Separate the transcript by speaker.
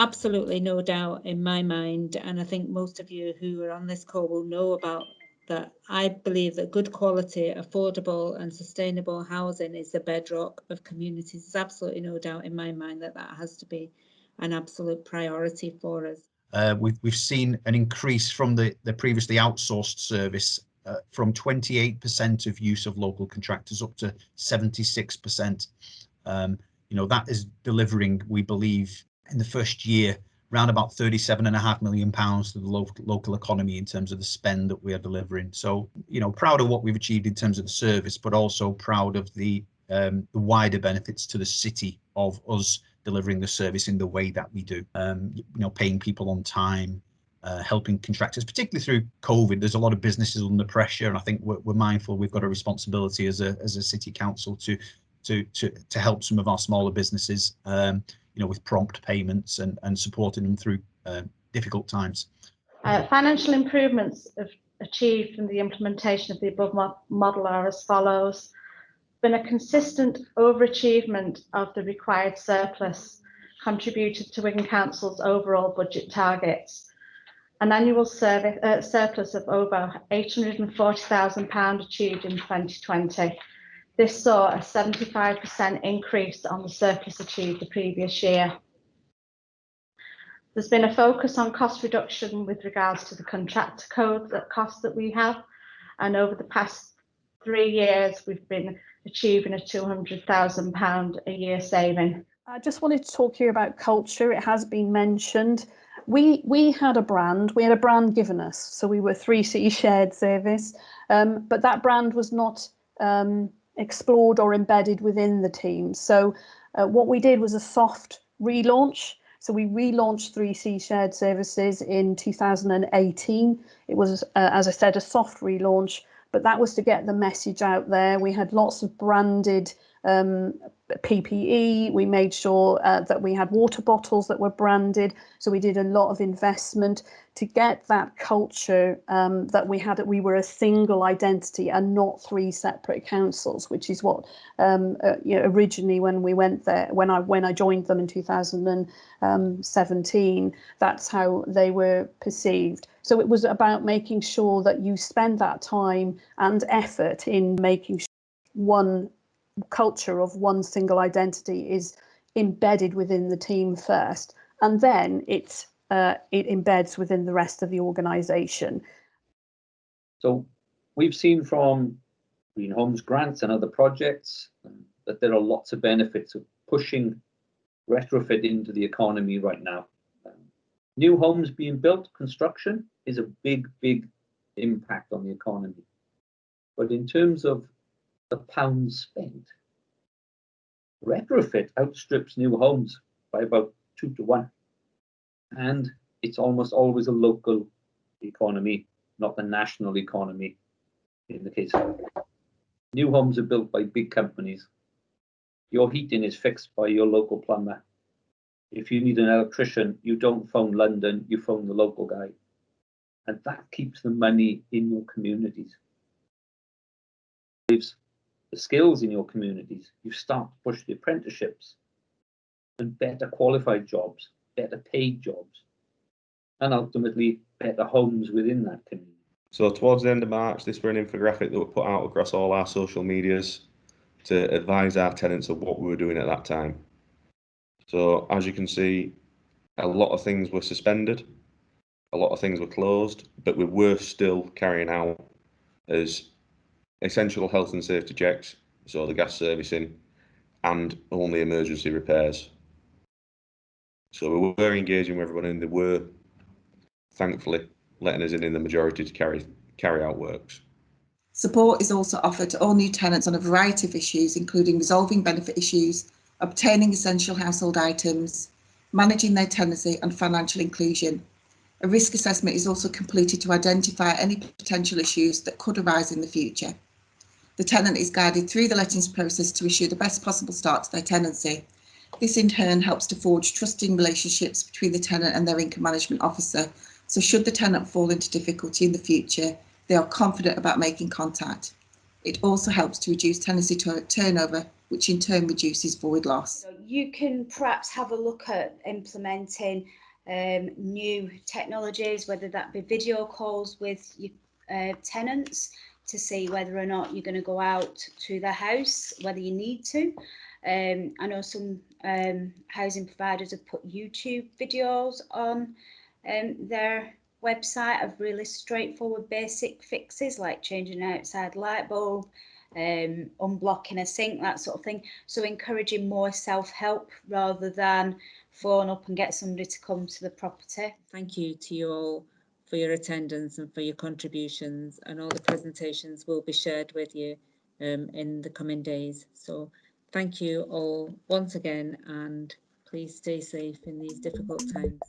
Speaker 1: absolutely no doubt in my mind, and I think most of you who are on this call will know about that. I believe that good quality, affordable and sustainable housing is the bedrock of communities. There's absolutely no doubt in my mind that that has to be an absolute priority for us.
Speaker 2: We've seen an increase from the previously outsourced service from 28% of use of local contractors up to 76%. That is delivering, we believe, in the first year, around about £37.5 million to the local economy in terms of the spend that we are delivering. So, proud of what we've achieved in terms of the service, but also proud of the wider benefits to the city of us delivering the service in the way that we do. Paying people on time, helping contractors, particularly through COVID. There's a lot of businesses under pressure, and I think we're mindful we've got a responsibility as a city council to help some of our smaller businesses, with prompt payments and supporting them through difficult times.
Speaker 3: Financial improvements achieved from the implementation of the above model are as follows. Been a consistent overachievement of the required surplus contributed to Wigan Council's overall budget targets. An annual surplus of over £840,000 achieved in 2020. This saw a 75% increase on the surplus achieved the previous year. There's been a focus on cost reduction with regards to the contractor code costs that we have, and over the past 3 years we've been achieving a £200,000 a year saving.
Speaker 4: I just wanted to talk here about culture. It has been mentioned. We had a brand given us, so we were 3C shared service, but that brand was not explored or embedded within the team. So what we did was a soft relaunch. So we relaunched 3C shared services in 2018. It was, as I said, a soft relaunch, but that was to get the message out there. We had lots of branded PPE. We made sure that we had water bottles that were branded. So we did a lot of investment to get that culture that we were a single identity and not 3 separate councils, which is what originally when we went there, when I joined them in 2017, that's how they were perceived. So it was about making sure that you spend that time and effort in making sure one culture of one single identity is embedded within the team first, and then it embeds within the rest of the organisation.
Speaker 5: So we've seen from Green Homes grants and other projects that there are lots of benefits of pushing retrofit into the economy right now. New homes being built, construction is a big impact on the economy. But in terms of the pounds spent, retrofit outstrips new homes by about 2 to 1. And it's almost always a local economy, not the national economy in the case of new homes are built by big companies. Your heating is fixed by your local plumber. If you need an electrician, you don't phone London, you phone the local guy. And that keeps the money in your communities. Gives the skills in your communities. You start to push the apprenticeships and better qualified jobs, better paid jobs, and ultimately better homes within that community.
Speaker 6: So towards the end of March, this were an infographic that we put out across all our social medias to advise our tenants of what we were doing at that time. So as you can see, a lot of things were suspended, a lot of things were closed, but we were still carrying out as essential health and safety checks, so the gas servicing and only emergency repairs. So we were engaging with everyone, and they were thankfully letting us in the majority to carry out works.
Speaker 7: Support is also offered to all new tenants on a variety of issues, including resolving benefit issues, obtaining essential household items, managing their tenancy and financial inclusion. A risk assessment is also completed to identify any potential issues that could arise in the future. The tenant is guided through the lettings process to ensure the best possible start to their tenancy. This in turn helps to forge trusting relationships between the tenant and their income management officer. So should the tenant fall into difficulty in the future, they are confident about making contact. It also helps to reduce tenancy turnover, which in turn reduces void loss.
Speaker 8: So you can perhaps have a look at implementing new technologies, whether that be video calls with your tenants to see whether or not you're going to go out to the house, whether you need to. I know some housing providers have put YouTube videos on their website of really straightforward basic fixes like changing an outside light bulb, unblocking a sink, that sort of thing. So encouraging more self-help rather than phone up and get somebody to come to the property.
Speaker 1: Thank you to you all for your attendance and for your contributions, and all the presentations will be shared with you in the coming days. So thank you all once again, and please stay safe in these difficult times.